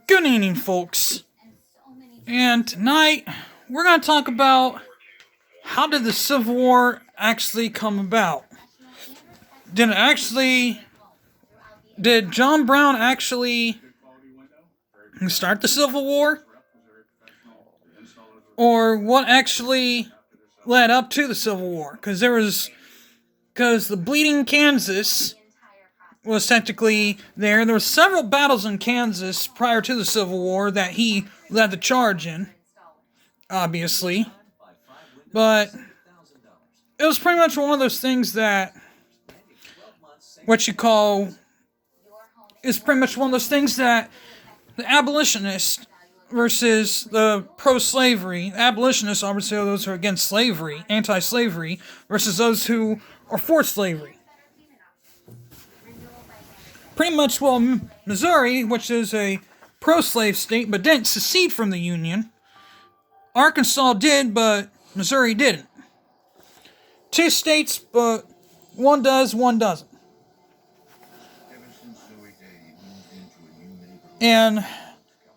Good evening, folks. And tonight we're going to talk about how did the Civil War actually come about? Did it actually did John Brown actually start the Civil War? Or what actually led up to the Civil War? Because the Bleeding Kansas was technically there. There were several battles in Kansas prior to the Civil War that he led the charge in, obviously. But it was pretty much one of those things that what you call is pretty much one of those things that the abolitionists versus the pro-slavery. Abolitionists obviously are those who are against slavery, anti-slavery, versus those who are for slavery. Pretty much, Missouri, which is a pro-slave state but didn't secede from the Union. Arkansas did, but Missouri didn't. Two states, but one does, one doesn't. And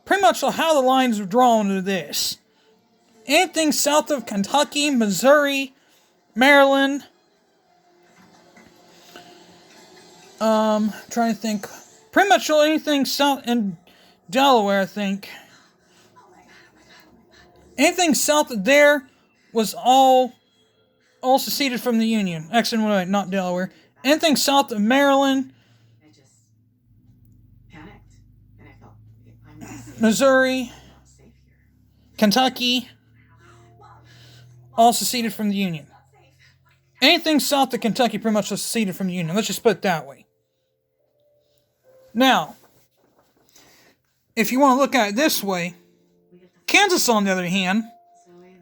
pretty much how the lines are drawn to this. Anything south of Kentucky, Missouri, Maryland, trying to think. Pretty much anything south in Delaware, I think. Anything south of there was all seceded from the Union. Actually, wait, not Delaware. Anything south of Maryland, Missouri, Kentucky, all seceded from the Union. Anything south of Kentucky pretty much was seceded from the Union. Let's just put it that way. Now, if you want to look at it this way, Kansas, on the other hand,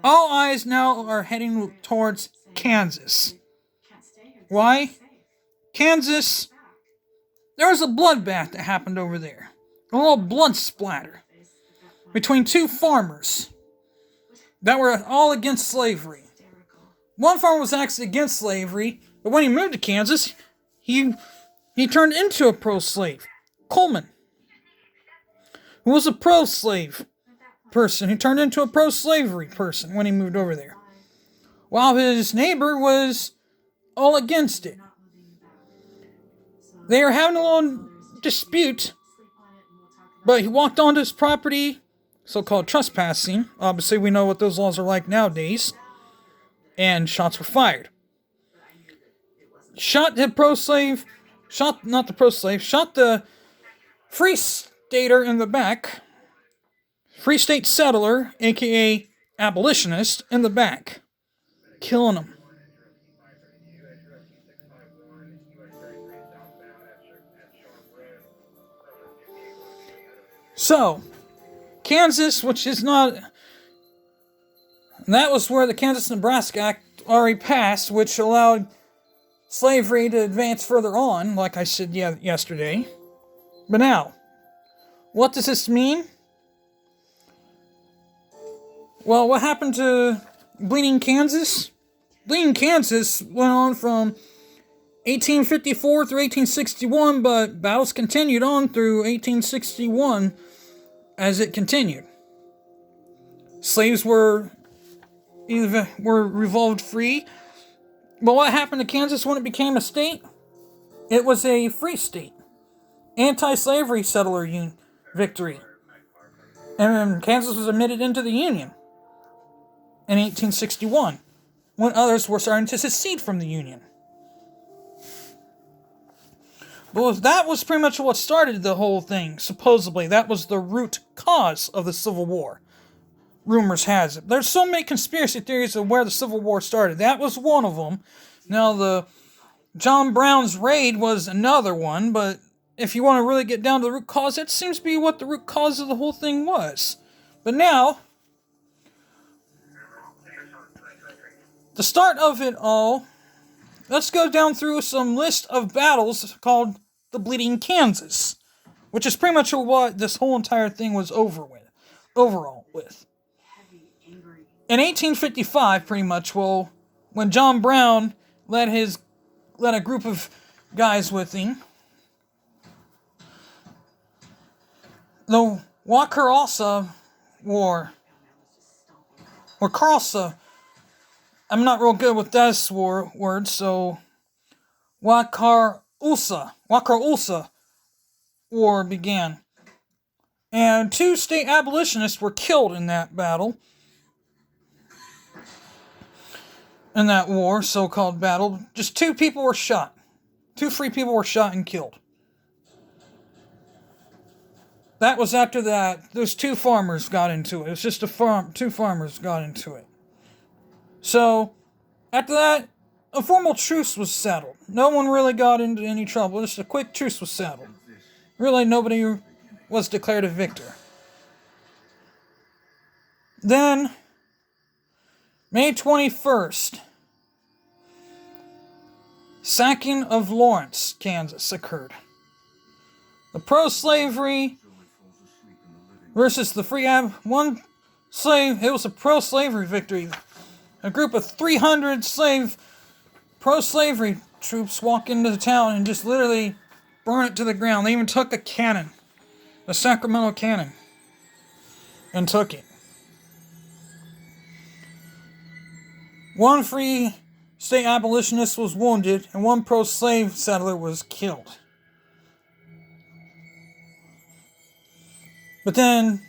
all eyes now are heading towards Kansas. Why? Kansas, there was a bloodbath that happened over there. A little blood splatter between two farmers that were all against slavery. One farmer was actually against slavery, but when he moved to Kansas, he turned into a pro-slave. Coleman, who was a pro-slave person, he turned into a pro-slavery person when he moved over there, while his neighbor was all against it. They were having a little dispute, but he walked onto his property, so-called trespassing. Obviously, we know what those laws are like nowadays. And shots were fired. Shot the free stater in the back. Free state settler, aka abolitionist, in the back. Killing him. So, Kansas, which is not... that was where the Kansas-Nebraska Act already passed, which allowed slavery to advance further on, like I said yesterday. But now, what does this mean? Well, what happened to Bleeding Kansas? Bleeding Kansas went on from 1854 through 1861, but battles continued on through 1861 as it continued. Slaves were revolved free. But what happened to Kansas when it became a state? It was a free state. Anti-slavery settler victory. And Kansas was admitted into the Union in 1861, when others were starting to secede from the Union. But that was pretty much what started the whole thing, supposedly. That was the root cause of the Civil War. Rumors has it. There's so many conspiracy theories of where the Civil War started. That was one of them. Now, the John Brown's raid was another one, but if you want to really get down to the root cause, that seems to be what the root cause of the whole thing was. But now, the start of it all, let's go down through some list of battles called the Bleeding Kansas, which is pretty much what this whole entire thing was overall with. In 1855, pretty much, when John Brown led a group of guys with him, though Wakarosa War. Or Karlsa. I'm not real good with this word, so Wakarusa War began. And 2 state abolitionists were killed in that battle. In that war, so-called battle. Just 2 people were shot. 2 free people were shot and killed. That was after that. Those 2 farmers got into it. It was just 2 farmers got into it. So, after that, a formal truce was settled. No one really got into any trouble. Just a quick truce was settled. Really, nobody was declared a victor. Then, May 21st, sacking of Lawrence, Kansas occurred. The pro-slavery versus the free it was a pro-slavery victory. A group of 300 pro-slavery troops walk into the town and just literally burn it to the ground. They even took a cannon, a Sacramento cannon, and took it. 1 free state abolitionist was wounded, and 1 pro-slave settler was killed. But then,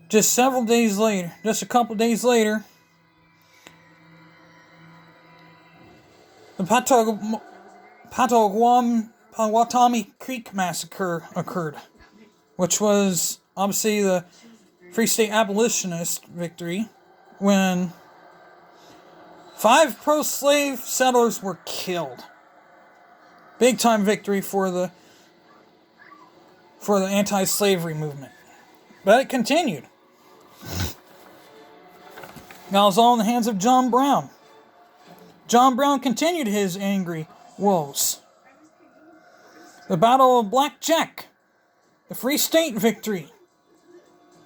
just a couple days later, the Potawatomi Creek Massacre occurred, which was obviously the Free State Abolitionist victory, when 5 pro-slave settlers were killed. Big time victory for the anti-slavery movement. But it continued. Now it was all in the hands of John Brown. John Brown continued his angry woes. The Battle of Blackjack, the Free State victory.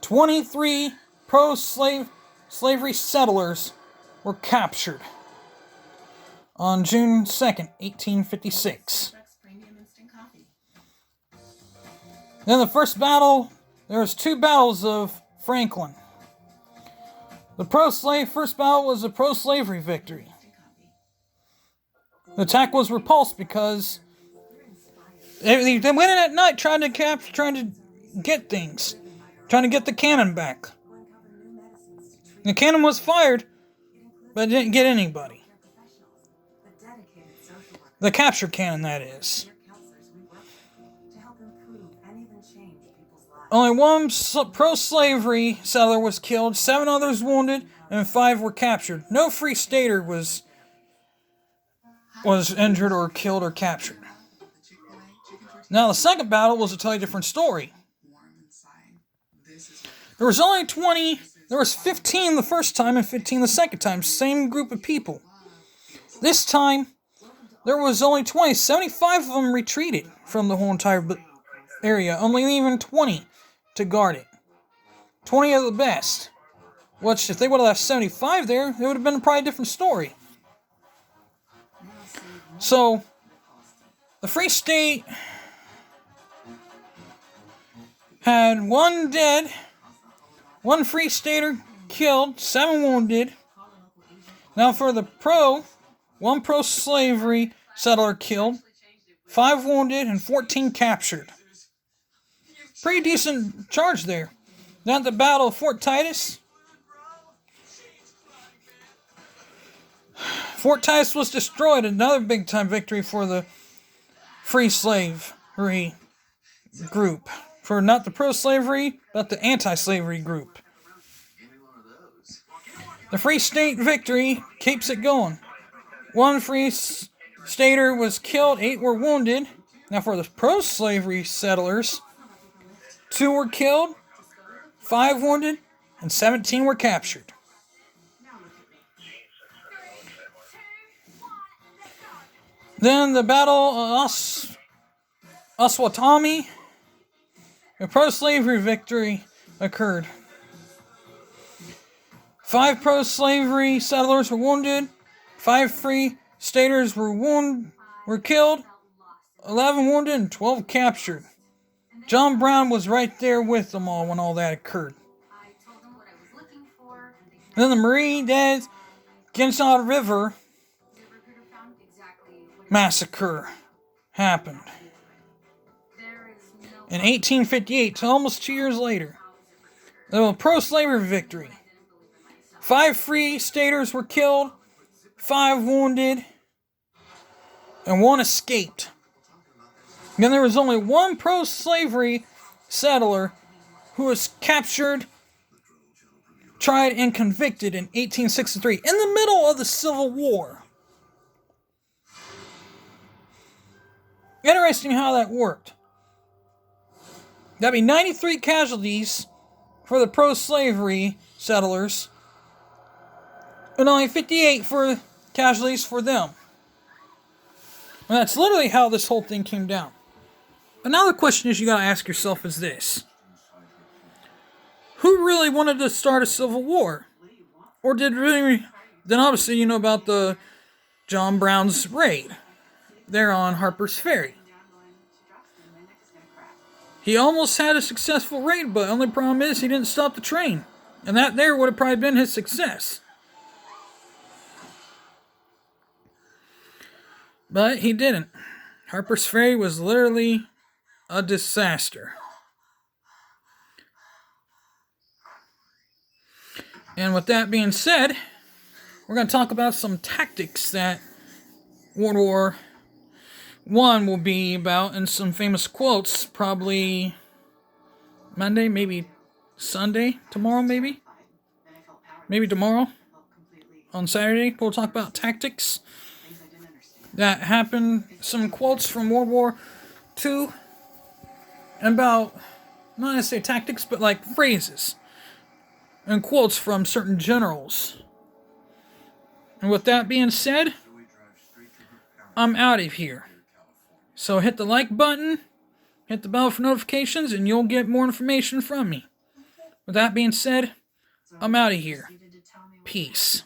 23 pro-slavery settlers were captured on June 2nd, 1856. Then the first battle, there was 2 battles of Franklin. The first battle was a pro-slavery victory. The attack was repulsed because they went in at night trying to get things, trying to get the cannon back. The cannon was fired, but it didn't get anybody. The captured cannon, that is. Only 1 pro-slavery settler was killed, 7 others wounded, and 5 were captured. No free stater was injured or killed or captured. Now the second battle was a totally different story. There was 15 the first time and 15 the second time. Same group of people. This time, there was only 20. 75 of them retreated from the whole entire area. Only leaving 20 to guard it. 20 of the best. Which, if they would have left 75 there, it would have been probably a different story. So, the Free State had 1 dead, 1 free stater killed, 7 wounded. Now for the 1 pro-slavery settler killed, 5 wounded, and 14 captured. Pretty decent charge there. Then at the Battle of Fort Titus, Fort Titus was destroyed, another big-time victory for the free slavery group. For not the pro-slavery, but the anti-slavery group. The Free State victory keeps it going. 1 free stater was killed, 8 were wounded. Now for the pro-slavery settlers, 2 were killed, 5 wounded, and 17 were captured. Then the Battle of Osawatomie, a pro-slavery victory occurred. 5 pro-slavery settlers were wounded, 5 free staters were killed, 11 wounded, and 12 captured. John Brown was right there with them all when all that occurred. And then the Marie Des Ginsaw River massacre happened in 1858, so almost 2 years later. There was a pro-slavery victory. 5 free staters were killed, 5 wounded, and 1 escaped. And then there was only 1 pro-slavery settler who was captured, tried, and convicted in 1863, in the middle of the Civil War. Interesting how that worked. That'd be 93 casualties for the pro-slavery settlers, and only 58 for casualties for them. And that's literally how this whole thing came down. Another question is you gotta ask yourself is this. Who really wanted to start a civil war? Or did really... Then obviously you know about the John Brown's raid. There on Harper's Ferry. He almost had a successful raid, but the only problem is he didn't stop the train. And that there would have probably been his success. But he didn't. Harper's Ferry was literally a disaster. And with that being said, we're going to talk about some tactics that World War I will be about, and some famous quotes, probably Monday, maybe Sunday, tomorrow maybe? Maybe tomorrow, on Saturday, we'll talk about tactics that happened, some quotes from World War II, and about, not necessarily tactics, but like phrases and quotes from certain generals. And with that being said, I'm out of here. So hit the like button, hit the bell for notifications, and you'll get more information from me. With that being said, I'm out of here. Peace.